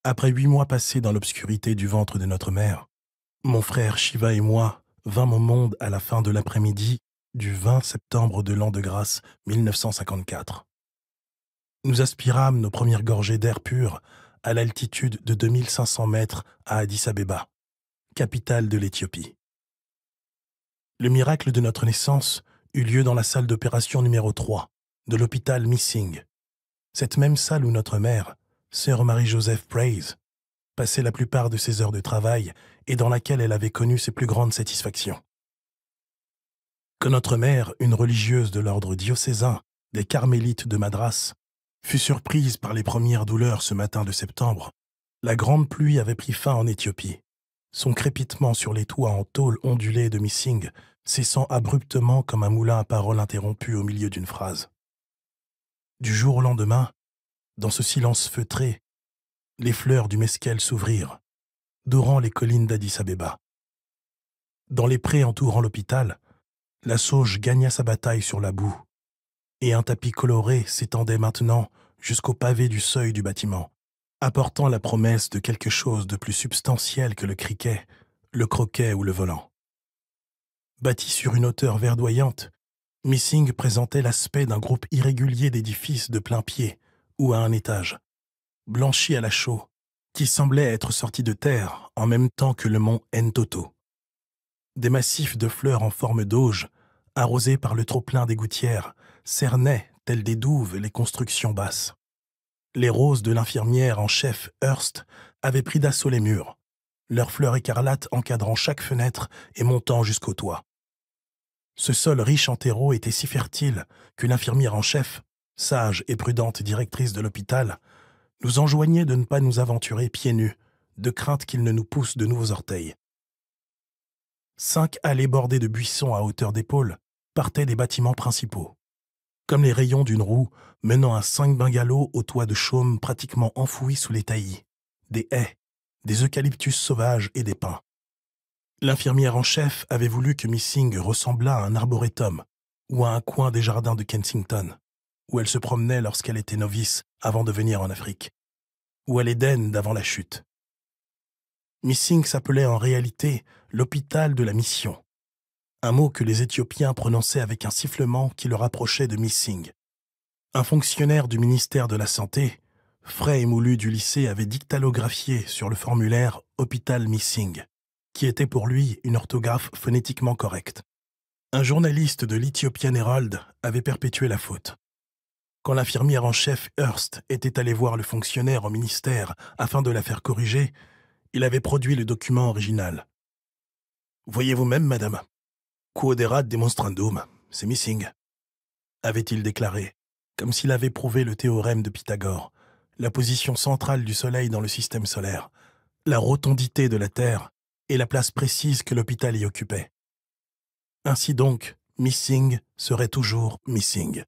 Après 8 mois passés dans l'obscurité du ventre de notre mère, mon frère Shiva et moi vînmes au monde à la fin de l'après-midi du 20 septembre de l'an de grâce 1954. Nous aspirâmes nos premières gorgées d'air pur à l'altitude de 2500 mètres à Addis-Abeba, capitale de l'Éthiopie. Le miracle de notre naissance eut lieu dans la salle d'opération numéro 3 de l'hôpital Missing, cette même salle où notre mère, sœur Marie-Joseph Praise, passait la plupart de ses heures de travail et dans laquelle elle avait connu ses plus grandes satisfactions. Que notre mère, une religieuse de l'ordre diocésain des Carmélites de Madras, fut surprise par les premières douleurs ce matin de septembre, la grande pluie avait pris fin en Éthiopie. Son crépitement sur les toits en tôle ondulée de Missing cessant abruptement comme un moulin à paroles interrompu au milieu d'une phrase. Du jour au lendemain, dans ce silence feutré, les fleurs du mesquel s'ouvrirent, dorant les collines d'Addis-Abeba. Dans les prés entourant l'hôpital, la sauge gagna sa bataille sur la boue, et un tapis coloré s'étendait maintenant jusqu'au pavé du seuil du bâtiment, apportant la promesse de quelque chose de plus substantiel que le criquet, le croquet ou le volant. Bâti sur une hauteur verdoyante, Missing présentait l'aspect d'un groupe irrégulier d'édifices de plein pied ou à un étage, blanchis à la chaux, qui semblait être sorti de terre en même temps que le mont Ntoto. Des massifs de fleurs en forme d'auge, arrosés par le trop-plein des gouttières, cernaient, telles des douves, les constructions basses. Les roses de l'infirmière en chef Hearst avaient pris d'assaut les murs, leurs fleurs écarlates encadrant chaque fenêtre et montant jusqu'au toit. Ce sol riche en terreau était si fertile que l'infirmière en chef, sage et prudente directrice de l'hôpital, nous enjoignait de ne pas nous aventurer pieds nus, de crainte qu'il ne nous pousse de nouveaux orteils. 5 allées bordées de buissons à hauteur d'épaule partaient des bâtiments principaux, comme les rayons d'une roue menant à 5 bungalows au toit de chaume pratiquement enfouis sous les taillis, des haies, des eucalyptus sauvages et des pins. L'infirmière en chef avait voulu que Missing ressemblât à un arboretum ou à un coin des jardins de Kensington, où elle se promenait lorsqu'elle était novice avant de venir en Afrique, ou à l'Éden d'avant la chute. Missing s'appelait en réalité l'hôpital de la mission, un mot que les Éthiopiens prononçaient avec un sifflement qui le rapprochait de Missing. Un fonctionnaire du ministère de la Santé, frais et moulu du lycée, avait dictalographié sur le formulaire « Hôpital Missing », qui était pour lui une orthographe phonétiquement correcte. Un journaliste de l'Ethiopian Herald avait perpétué la faute. Quand l'infirmière en chef Hearst était allé voir le fonctionnaire au ministère afin de la faire corriger, il avait produit le document original. « Voyez vous-même, madame, quoderat demonstrandum, c'est Missing », avait-il déclaré, comme s'il avait prouvé le théorème de Pythagore, la position centrale du Soleil dans le système solaire, la rotondité de la Terre et la place précise que l'hôpital y occupait. Ainsi donc, Missing serait toujours Missing.